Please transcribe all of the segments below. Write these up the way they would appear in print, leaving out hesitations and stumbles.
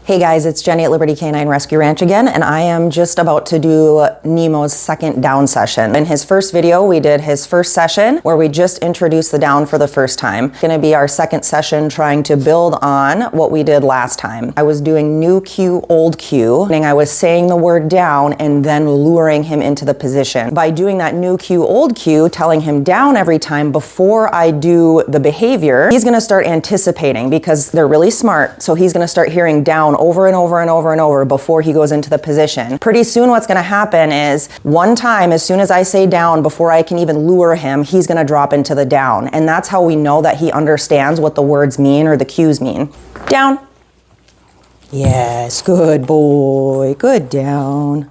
Hey guys, it's Jenny at Liberty Canine Rescue Ranch again, and I am just about to do Nemo's second down session. In his first video, we did his first session where we just introduced the down for the first time. It's gonna be our second session trying to build on what we did last time. I was doing new cue, old cue, and I was saying the word down and then luring him into the position. By doing that new cue, old cue, telling him down every time before I do the behavior, he's gonna start anticipating because they're really smart, so he's gonna start hearing down over and over and over and over before he goes into the position. Pretty soon what's gonna happen is one time, as soon as I say down, before I can even lure him, he's gonna drop into the down. And that's how we know that he understands what the words mean or the cues mean. Down. Yes, good boy, good down.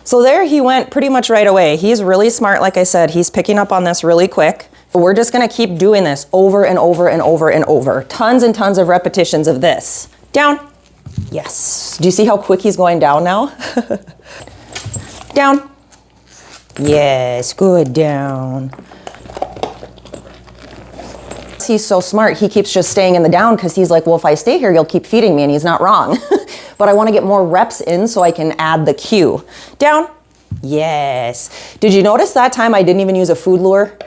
So there he went pretty much right away. He's really smart, like I said, he's picking up on this really quick. We're just gonna keep doing this over and over and over and over. Tons and tons of repetitions of this. Down. Yes. Do you see how quick he's going down now? Down. Yes, good down. He's so smart, he keeps just staying in the down because he's like, well, if I stay here, you'll keep feeding me, and he's not wrong. But I want to get more reps in so I can add the cue. Down. Yes. Did you notice that time I didn't even use a food lure?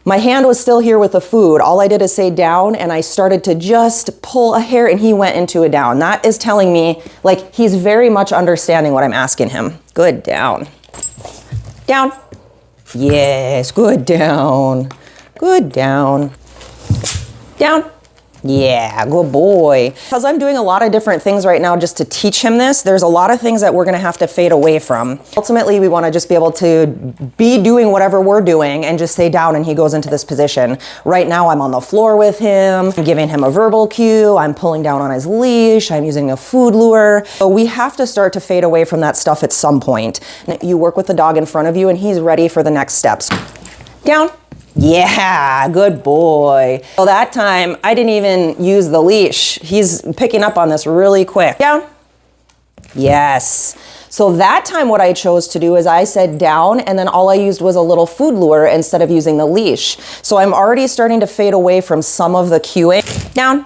My hand was still here with the food. All I did is say down, and I started to just pull a hair and he went into a down. That is telling me, like, he's very much understanding what I'm asking him. Good down. Down. Yes, good down. Good down. Down. Yeah, good boy. Because I'm doing a lot of different things right now just to teach him this, there's a lot of things that we're gonna have to fade away from. Ultimately, we wanna just be able to be doing whatever we're doing and just say down and he goes into this position. Right now, I'm on the floor with him, I'm giving him a verbal cue, I'm pulling down on his leash, I'm using a food lure. So we have to start to fade away from that stuff at some point. You work with the dog in front of you and he's ready for the next steps. Down. Yeah, good boy. So that time, I didn't even use the leash. He's picking up on this really quick. Down. Yes. So that time what I chose to do is I said down, and then all I used was a little food lure instead of using the leash. So I'm already starting to fade away from some of the cueing. Down.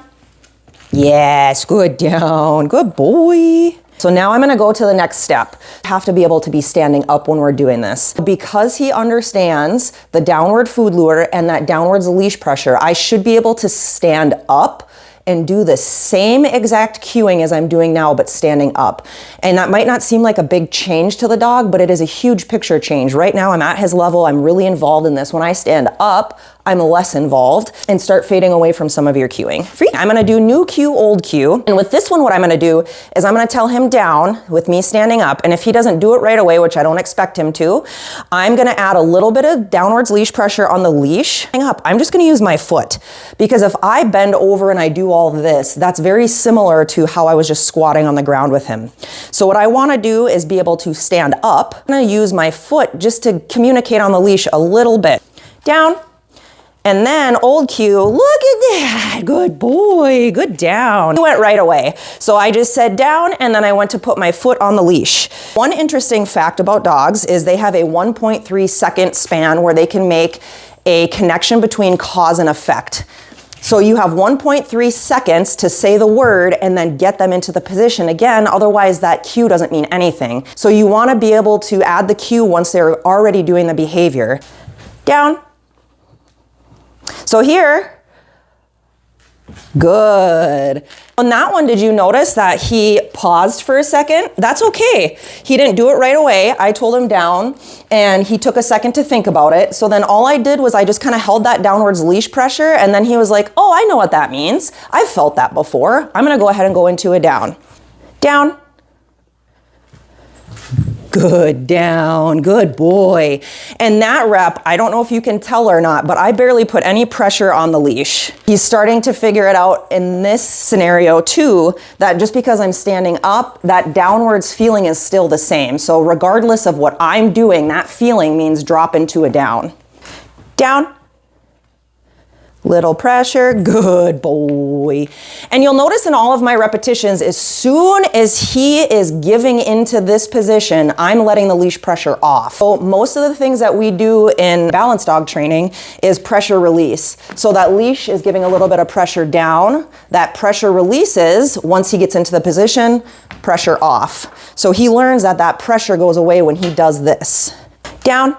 Yes, good down. Good boy. So now I'm gonna go to the next step. Have to be able to be standing up when we're doing this. Because he understands the downward food lure and that downwards leash pressure, I should be able to stand up and do the same exact cueing as I'm doing now, but standing up. And that might not seem like a big change to the dog, but it is a huge picture change. Right now I'm at his level, I'm really involved in this. When I stand up, I'm less involved, and start fading away from some of your cueing. I'm gonna do new cue, old cue. And with this one, what I'm gonna do is I'm gonna tell him down with me standing up. And if he doesn't do it right away, which I don't expect him to, I'm gonna add a little bit of downwards leash pressure on the leash. Hang up, I'm just gonna use my foot. Because if I bend over and I do all this, that's very similar to how I was just squatting on the ground with him. So what I wanna do is be able to stand up. I'm gonna use my foot just to communicate on the leash a little bit. Down. And then old cue, look at that, good boy, good down. He went right away. So I just said down, and then I went to put my foot on the leash. One interesting fact about dogs is they have a 1.3 second span where they can make a connection between cause and effect. So you have 1.3 seconds to say the word and then get them into the position again, otherwise that cue doesn't mean anything. So you wanna be able to add the cue once they're already doing the behavior. Down. So here, good. On that one, did you notice that he paused for a second? That's okay. He didn't do it right away. I told him down, and he took a second to think about it. So then all I did was I just kind of held that downwards leash pressure, and then he was like, oh, I know what that means. I've felt that before. I'm gonna go ahead and go into a down. Down. Good down, good boy. And that rep, I don't know if you can tell or not, but I barely put any pressure on the leash. He's starting to figure it out in this scenario too, that just because I'm standing up, that downwards feeling is still the same. So regardless of what I'm doing, that feeling means drop into a down. Down. Little pressure, good boy. And you'll notice in all of my repetitions, as soon as he is giving into this position, I'm letting the leash pressure off. So most of the things that we do in balance dog training is pressure release. So that leash is giving a little bit of pressure down. That pressure releases once he gets into the position, pressure off. So he learns that that pressure goes away when he does this. Down.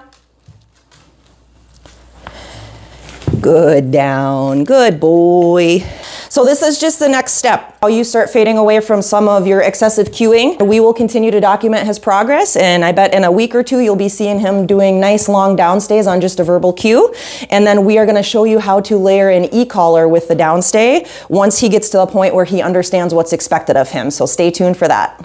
Good, down, good boy. So this is just the next step. How you start fading away from some of your excessive cueing. We will continue to document his progress, and I bet in a week or two you'll be seeing him doing nice long downstays on just a verbal cue. And then we are going to show you how to layer an e-collar with the downstay once he gets to the point where he understands what's expected of him. So stay tuned for that.